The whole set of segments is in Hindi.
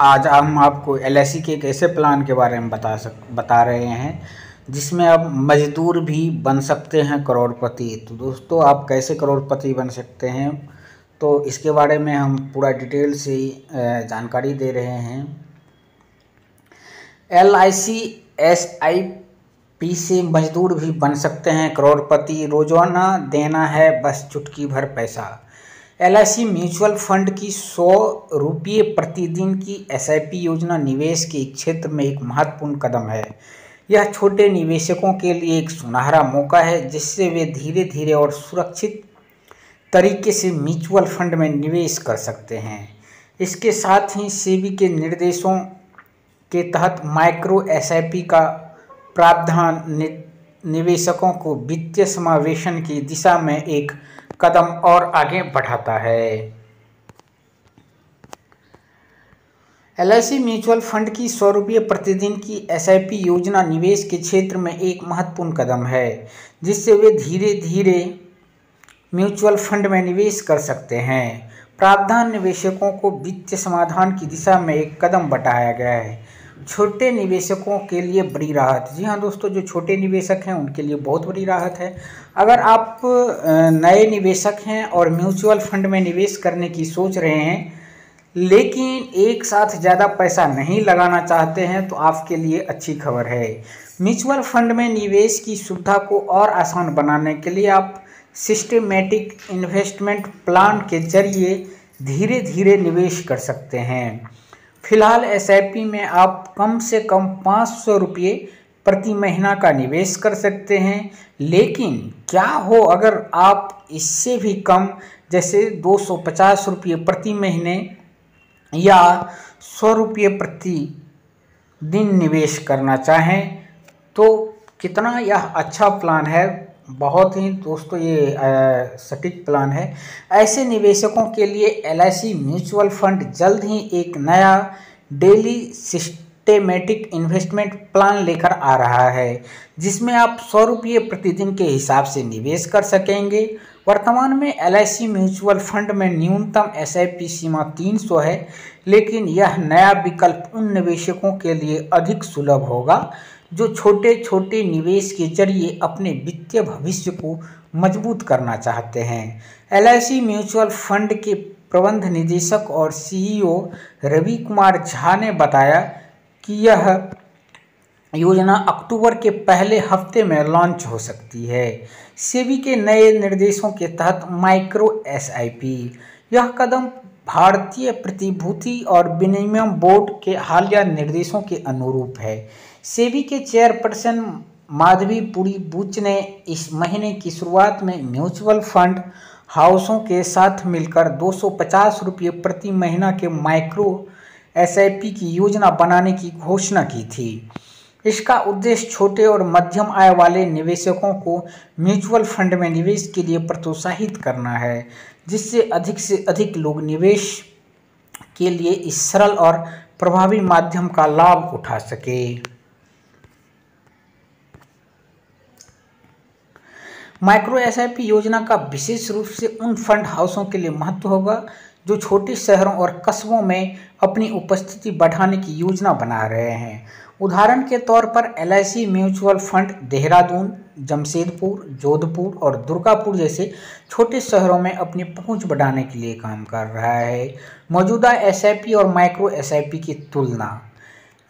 आज हम आपको एलआईसी के एक ऐसे प्लान के बारे में बता रहे हैं जिसमें आप मजदूर भी बन सकते हैं करोड़पति। तो दोस्तों, आप कैसे करोड़पति बन सकते हैं, तो इसके बारे में हम पूरा डिटेल से जानकारी दे रहे हैं। एलआईसी एसआईपी से मजदूर भी बन सकते हैं करोड़पति, रोजाना देना है बस चुटकी भर पैसा। एलआईसी म्यूचुअल फंड की 100 रुपये प्रतिदिन की एसआईपी योजना निवेश के क्षेत्र में एक महत्वपूर्ण कदम है। यह छोटे निवेशकों के लिए एक सुनहरा मौका है जिससे वे धीरे धीरे और सुरक्षित तरीके से म्यूचुअल फंड में निवेश कर सकते हैं। इसके साथ ही सेबी के निर्देशों के तहत माइक्रो एसआईपी का प्रावधान निवेशकों को वित्तीय समावेशन की दिशा में एक कदम और आगे बढ़ाता है। एलआईसी म्यूचुअल फंड की 100 रुपये प्रतिदिन की एसआईपी योजना निवेश के क्षेत्र में एक महत्वपूर्ण कदम है जिससे वे धीरे धीरे म्यूचुअल फंड में निवेश कर सकते हैं। प्रावधान निवेशकों को वित्तीय समाधान की दिशा में एक कदम बढ़ाया गया है। छोटे निवेशकों के लिए बड़ी राहत। जी हाँ दोस्तों, जो छोटे निवेशक हैं उनके लिए बहुत बड़ी राहत है। अगर आप नए निवेशक हैं और म्यूचुअल फंड में निवेश करने की सोच रहे हैं लेकिन एक साथ ज़्यादा पैसा नहीं लगाना चाहते हैं तो आपके लिए अच्छी खबर है। म्यूचुअल फंड में निवेश की सुविधा को और आसान बनाने के लिए आप सिस्टेमेटिक इन्वेस्टमेंट प्लान के जरिए धीरे धीरे निवेश कर सकते हैं। फिलहाल एसआईपी में आप कम से कम 500 रुपये प्रति महीना का निवेश कर सकते हैं, लेकिन क्या हो अगर आप इससे भी कम जैसे 250 रुपये प्रति महीने या 100 रुपये प्रति दिन निवेश करना चाहें तो कितना यह अच्छा प्लान है। बहुत ही दोस्तों ये सटीक प्लान है। ऐसे निवेशकों के लिए एलआईसी म्यूचुअल फंड जल्द ही एक नया डेली सिस्टेमेटिक इन्वेस्टमेंट प्लान लेकर आ रहा है जिसमें आप 100 रुपये प्रतिदिन के हिसाब से निवेश कर सकेंगे। वर्तमान में एलआईसी म्यूचुअल फंड में न्यूनतम एसआईपी सीमा 300 है, लेकिन यह नया विकल्प उन निवेशकों के लिए अधिक सुलभ होगा जो छोटे छोटे निवेश के जरिए अपने वित्तीय भविष्य को मजबूत करना चाहते हैं। एलआईसी म्यूचुअल फंड के प्रबंध निदेशक और सीईओ रवि कुमार झा ने बताया कि यह योजना अक्टूबर के पहले हफ्ते में लॉन्च हो सकती है। सेबी के नए निर्देशों के तहत माइक्रो एसआईपी यह कदम भारतीय प्रतिभूति और विनिमय बोर्ड के हालिया निर्देशों के अनुरूप है। सेबी के चेयरपर्सन माधवी पुरी बुच ने इस महीने की शुरुआत में म्यूचुअल फंड हाउसों के साथ मिलकर 250 रुपये प्रति महीना के माइक्रो एसआईपी की योजना बनाने की घोषणा की थी। इसका उद्देश्य छोटे और मध्यम आय वाले निवेशकों को म्यूचुअल फंड में निवेश के लिए प्रोत्साहित करना है जिससे अधिक से अधिक लोग निवेश के लिए इस सरल और प्रभावी माध्यम का लाभ उठा सके। माइक्रो एसआईपी योजना का विशेष रूप से उन फंड हाउसों के लिए महत्व होगा जो छोटे शहरों और कस्बों में अपनी उपस्थिति बढ़ाने की योजना बना रहे हैं। उदाहरण के तौर पर LIC mutual fund Dehradun, Jamshedpur, Jodhpur और दुर्गापुर जैसे छोटे शहरों में अपनी पहुंच बढ़ाने के लिए काम कर रहा है। मौजूदा एसआईपी और माइक्रो एसआईपी की तुलना।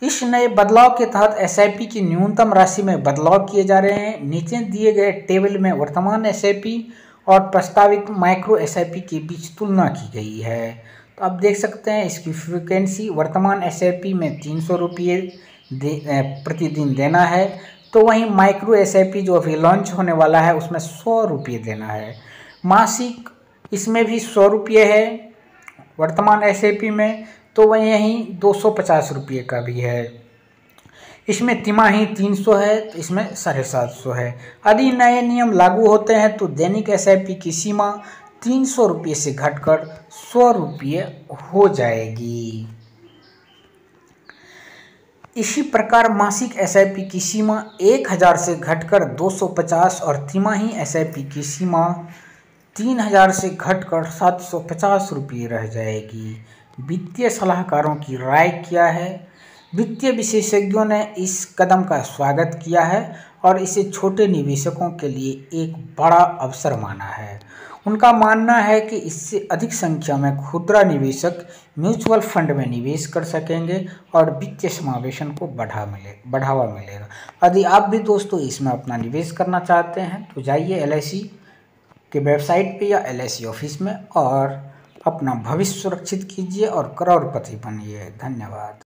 इस नए बदलाव के तहत एसआईपी की न्यूनतम राशि में बदलाव किए जा रहे हैं। नीचे दिए गए टेबल में वर्तमान एसआईपी और प्रस्तावित माइक्रो एसआईपी के बीच तुलना की गई है। तो आप देख सकते हैं इसकी फ्रीक्वेंसी। वर्तमान एसआईपी में 300 रुपये प्रतिदिन देना है, तो वहीं माइक्रो एसआईपी जो अभी लॉन्च होने वाला है उसमें 100 रुपये देना है। मासिक इसमें भी 100 रुपये है वर्तमान एसआईपी में, तो वहीं यहीं 250 रुपये का भी है। इसमें तिमाही 300 है, तो इसमें 750 है। यदि नए नियम लागू होते हैं तो दैनिक एसआईपी की सीमा 300 रुपये से घटकर 100 रुपये हो जाएगी। इसी प्रकार मासिक एसआईपी की सीमा 1000 से घटकर 250 और तिमाही एसआईपी की सीमा 3000 से घटकर 750 रुपये रह जाएगी। वित्तीय सलाहकारों की राय क्या है। वित्तीय विशेषज्ञों ने इस कदम का स्वागत किया है और इसे छोटे निवेशकों के लिए एक बड़ा अवसर माना है। उनका मानना है कि इससे अधिक संख्या में खुदरा निवेशक म्यूचुअल फंड में निवेश कर सकेंगे और वित्तीय समावेशन को बढ़ावा मिलेगा। यदि आप भी दोस्तों इसमें अपना निवेश करना चाहते हैं तो जाइए LIC के वेबसाइट पे या LIC ऑफिस में और अपना भविष्य सुरक्षित कीजिए और करोड़पति बनिए। धन्यवाद।